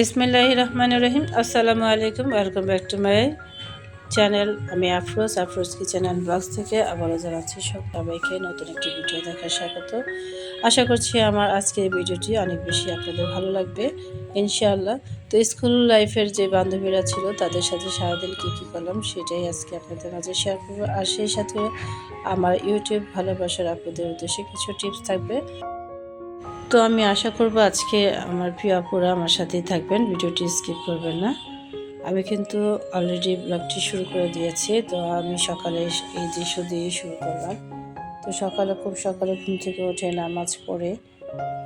বিসমিল্লাহির রহমানির রহিম। আসসালামু আলাইকুম, welcome back to my channel. আমি আফরোজ কিচেন অ্যান্ড ব্লগস থেকে আবারও জানাচ্ছি সবাইকে নতুন একটি ভিডিও দেখার স্বাগত। আশা করছি আমার আজকের ভিডিওটি অনেক বেশি আপনাদের ভালো লাগবে ইনশাআল্লাহ। তো স্কুল লাইফের যে বান্ধবীরা ছিল তাদের সাথে সারাদিন কী করলাম সেটাই আজকে আপনাদের মাঝে শেয়ার করবো। আর সেই সাথে আমার ইউটিউব ভালোবাসার আপনাদের উদ্দেশ্যে কিছু টিপস থাকবে। তো আমি আশা করব আজকে আমার প্রিয় আপুরা আমার সাথেই থাকবেন, ভিডিওটি স্কিপ করবেন না। আমি কিন্তু অলরেডি ব্লগটি শুরু করে দিয়েছি। তো আমি সকালে এই দৃশ্য দিয়ে শুরু করলাম। তো খুব সকালে ঘুম থেকে উঠে নামাজ পড়ে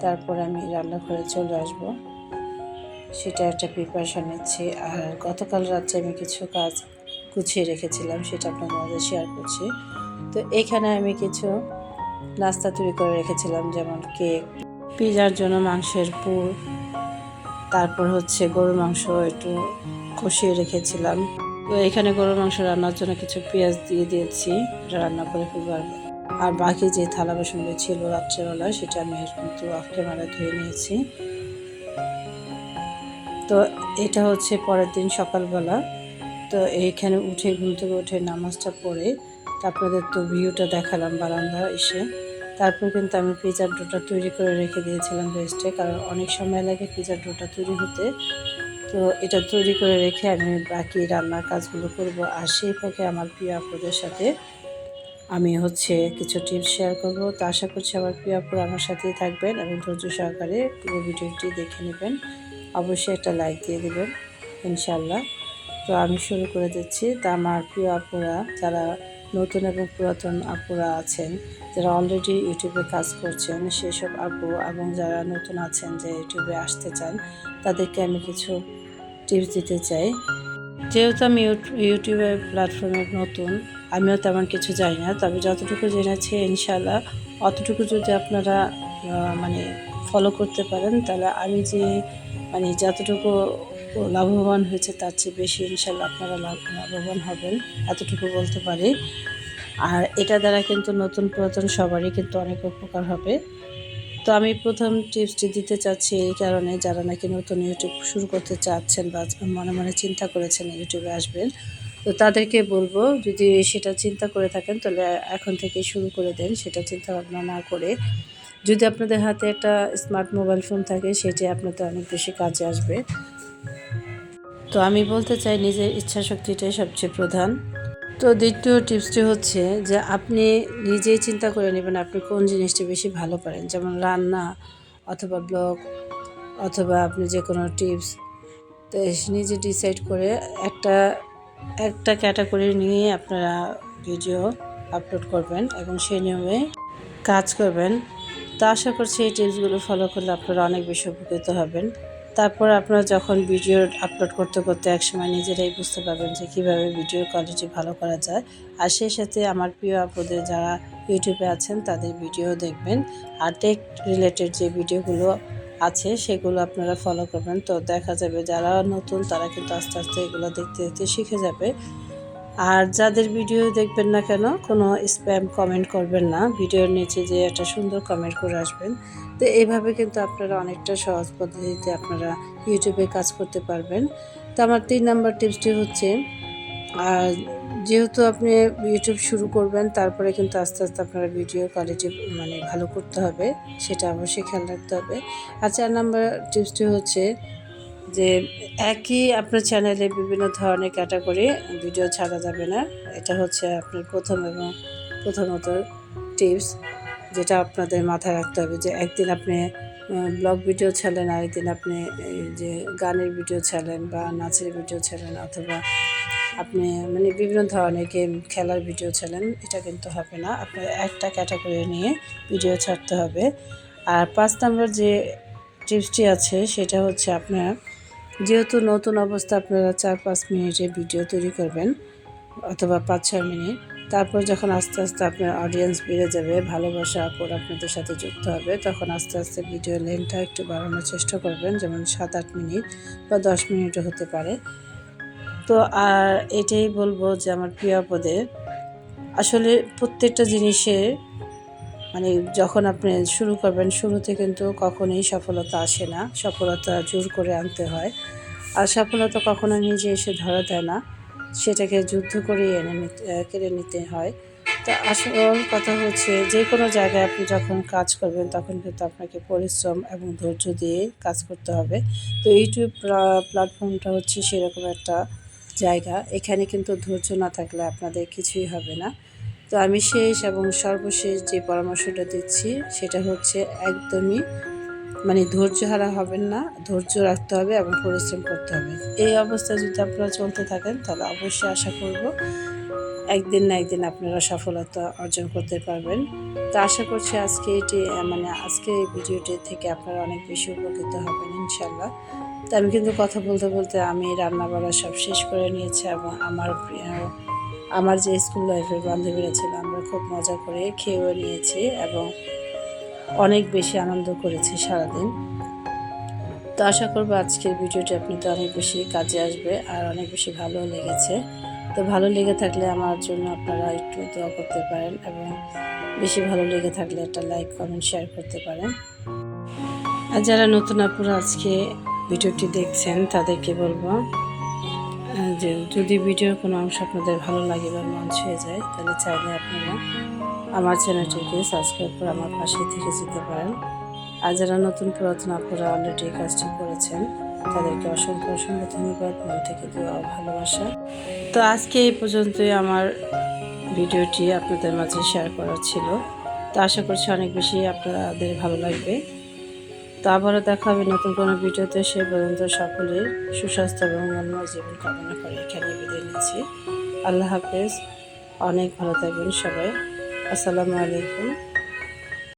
তারপর আমি রান্নাঘরে চলে আসব, সেটা একটা প্রিপারেশন নিচ্ছি। আর গতকাল রাত্রে আমি কিছু কাজ গুছিয়ে রেখেছিলাম, সেটা আপনাদের মাঝে শেয়ার করছি। তো এখানে আমি কিছু নাস্তা তৈরি করে রেখেছিলাম, যেমন কেক, পিজার জন্য মাংসের পুর, তারপর হচ্ছে গরুর মাংস একটু কষিয়ে রেখেছিলাম। তো এখানে গরুর মাংস রান্নার জন্য কিছু পেঁয়াজ দিয়ে দিয়েছি, এটা রান্না করে ফেলবার। আর বাকি যে থালা বাসনগুলো ছিল রাত্রেবেলা সেটা আমি কিন্তু অফ ক্যামেরা ধুয়ে নিয়েছি। তো এটা হচ্ছে পরের দিন সকালবেলা। তো এইখানে ঘুম থেকে উঠে নামাজটা পড়ে আপনাদের তো ভিউটা দেখালাম বারান্দা এসে। তারপর কিন্তু আমি পিজার ডোটা তৈরি করে রেখে দিয়েছিলাম রেস্টে, কারণ অনেক সময় লাগে পিজার ডোটা তৈরি হতে। তো এটা তৈরি করে রেখে আমি বাকি রান্নার কাজগুলো করব। আর সেই ফাঁকে আমার প্রিয় আপুদের সাথে আমি কিছু টিপস শেয়ার করব। তো আশা করছি আমার প্রিয় আপুরা আমার সাথেই থাকবেন এবং ধৈর্য সহকারে পুরো ভিডিওটি দেখে নেবেন। অবশ্যই একটা লাইক দিয়ে দেবেন ইনশাল্লাহ। তো আমি শুরু করে দিচ্ছি। তা আমার প্রিয় আপুরা, যারা নতুন এবং পুরাতন আপুরা আছেন, যারা অলরেডি ইউটিউবে কাজ করছেন সেসব আপু, এবং যারা নতুন আছেন যে ইউটিউবে আসতে চান, তাদেরকে আমি কিছু টিপস দিতে চাই। যেহেতু আমি ইউটিউবের প্ল্যাটফর্মে নতুন, আমিও তেমন কিছু জানি না, তবে যতটুকু জেনেছি ইনশাল্লাহ অতটুকু যদি আপনারা মানে ফলো করতে পারেন, তাহলে আমি যে যতটুকু লাভবান হয়েছে তার চেয়ে বেশি ইনশাল্লাহ আপনারা লাভবান হবেন, এতটুকু বলতে পারি। আর এটা দ্বারা কিন্তু নতুন পুরাতন সবারই কিন্তু অনেক উপকার হবে। তো আমি প্রথম টিপসটি দিতে চাচ্ছি এই কারণে, যারা নাকি নতুন ইউটিউব শুরু করতে চাচ্ছেন বা মনে মনে চিন্তা করেছেন ইউটিউবে আসবেন, তো তাদেরকে বলবো, যদি সেটা চিন্তা করে থাকেন তাহলে এখন থেকে শুরু করে দেন, সেটা চিন্তা ভাবনা না করে। যদি আপনাদের হাতে একটা স্মার্ট মোবাইল ফোন থাকে, সেটি আপনাদের অনেক বেশি কাজে আসবে। তো আমি বলতে চাই নিজের ইচ্ছা শক্তিটাই সবচেয়ে প্রধান। তো দ্বিতীয় টিপসটি হচ্ছে যে আপনি নিজেই চিন্তা করে নেবেন আপনি কোন জিনিসটি বেশি ভালো পারেন, যেমন রান্না অথবা ব্লগ অথবা আপনি যে কোনো টিপস। তো নিজে ডিসাইড করে একটা একটা ক্যাটাগরি নিয়ে আপনারা ভিডিও আপলোড করবেন এবং সেই নিয়মে কাজ করবেন। তো আশা করছি এই টিপসগুলো ফলো করলে আপনারা অনেক বেশি উপকৃত হবেন। তারপর আপনারা যখন ভিডিও আপলোড করতে করতে একসময় নিজেরাই বুঝতে পারবেন যে কীভাবে ভিডিওর কোয়ালিটি ভালো করা যায়। আর সেই সাথে আমার প্রিয় আপুদের যারা ইউটিউবে আছেন তাদের ভিডিও দেখবেন, আর টেক রিলেটেড যে ভিডিওগুলো আছে সেগুলো আপনারা ফলো করবেন। তো দেখা যাবে যারা নতুন তারা কিন্তু আস্তে আস্তে এগুলো দেখতে দেখতে শিখে যাবে। আর যাদের ভিডিও দেখবেন না কেন, কোনো স্প্যাম কমেন্ট করবেন না, ভিডিওর নিচে যে একটা সুন্দর কমেন্ট করে আসবেন। তো এইভাবে কিন্তু আপনারা অনেকটা সহজ পদ্ধতিতে আপনারা ইউটিউবে কাজ করতে পারবেন। তো আমার 3 নাম্বার টিপসটি হচ্ছে, আর যেহেতু আপনি ইউটিউব শুরু করবেন, তারপরে কিন্তু আস্তে আস্তে আপনার ভিডিও কোয়ালিটি ভালো করতে হবে, সেটা অবশ্যই খেয়াল রাখতে হবে। আর 4 নাম্বার টিপসটি হচ্ছে যে একই আপনার চ্যানেলে বিভিন্ন ধরনের ক্যাটাগরি ভিডিও ছাড়া যাবে না। এটা হচ্ছে আপনার প্রথমত টিপস, যেটা আপনাদের মাথায় রাখতে হবে, যে একদিন আপনি ব্লগ ভিডিও ছাড়লেন, আরেকদিন আপনি এই যে গানের ভিডিও ছাড়লেন বা নাচের ভিডিও ছাড়লেন, অথবা আপনি বিভিন্ন ধরনের গেম খেলার ভিডিও ছাড়লেন, এটা কিন্তু হবে না। আপনার একটা ক্যাটাগরি নিয়ে ভিডিও ছাড়তে হবে। আর 5 নম্বর যে টিপসটি আছে সেটা হচ্ছে, আপনার যেহেতু নতুন অবস্থা আপনারা 4-5 মিনিটের ভিডিও তৈরি করবেন অথবা 5-6 মিনিট, তারপর যখন আস্তে আস্তে আপনার অডিয়েন্স বেড়ে যাবে, ভালোবাসা আপুর আপনাদের সাথে যুক্ত হবে, তখন আস্তে আস্তে ভিডিও লেন্থটা একটু বাড়ানোর চেষ্টা করবেন, যেমন 7-8 মিনিট বা 10 মিনিটও হতে পারে। তো আর এটাই বলবো যে আমার প্রিয় আপুদের, আসলে প্রত্যেকটা জিনিসের মানে যখন আপনি শুরু করবেন, শুরুতে কিন্তু কখনোই সফলতা আসে না, সফলতা জোর করে আনতে হয়। আর সফলতা কখনো নিজে এসে ধরা দেয় না, সেটাকে যুদ্ধ করে কেড়ে নিতে হয়। তো আসল কথা হচ্ছে যে কোনো জায়গায় আপনি যখন কাজ করবেন তখন কিন্তু আপনাকে পরিশ্রম এবং ধৈর্য দিয়ে কাজ করতে হবে। তো ইউটিউব প্ল্যাটফর্মটা হচ্ছে সেরকম একটা জায়গা, এখানে কিন্তু ধৈর্য না থাকলে আপনাদের কিছুই হবে না। তো আমি শেষ এবং সর্বশেষ যে পরামর্শটা দিচ্ছি সেটা হচ্ছে একদমই মানে ধৈর্যহারা হবেন না, ধৈর্য রাখতে হবে এবং পরিশ্রম করতে হবে। এই অবস্থায় যদি আপনারা চলতে থাকেন তাহলে অবশ্যই আশা করব একদিন না একদিন আপনারা সফলতা অর্জন করতে পারবেন। তো আশা করছি আজকে এই ভিডিওটি থেকে আপনারা অনেক বেশি উপকৃত হবেন ইনশাল্লাহ। তো আমি কিন্তু কথা বলতে বলতে আমি রান্না বাড়া সব শেষ করে নিয়েছি এবং আমার যে স্কুল লাইফের বান্ধবীরা ছিল আমরা খুব মজা করে খেয়েও নিয়েছি এবং অনেক বেশি আনন্দ করেছি সারাদিন। তো আশা করবো আজকের ভিডিওটি আপনাদের অনেক বেশি কাজে আসবে আর অনেক বেশি ভালো লেগেছে। তো ভালো লেগে থাকলে আমার জন্য আপনারা একটু দোয়া করতে পারেন এবং বেশি ভালো লেগে থাকলে একটা লাইক কমেন্ট শেয়ার করতে পারেন। আর যারা নতুন আপুরা আজকে ভিডিওটি দেখছেন তাদেরকে বলবো যে যদি ভিডিওর কোনো অংশ আপনাদের ভালো লাগে বা মন ছুঁয়ে যায় তাহলে চাইলে আপনারা আমার চ্যানেলটিকে সাবস্ক্রাইব করে আমার পাশে থেকে যেতে পারেন। আর যারা নতুন পুরাতন আপুরা অলরেডি কাজটি করেছেন তাদেরকে অসংখ্য অসংখ্য ধন্যবাদ, মন থেকে দেওয়া ভালোবাসা। তো আজকে এই পর্যন্তই আমার ভিডিওটি আপনাদের মাঝে শেয়ার করা ছিল। তো আশা করছি অনেক বেশি আপনাদের ভালো লাগবে। তো আবারও দেখা হবে নতুন কোনো ভিডিওতে, সে পর্যন্ত সকলের সুস্বাস্থ্য এবং মনময় জীবন কামনা করে এখানে বিদায় নিচ্ছি। আল্লাহ হাফেজ, অনেক ভালো থাকবেন সবাই। আসসালামু আলাইকুম।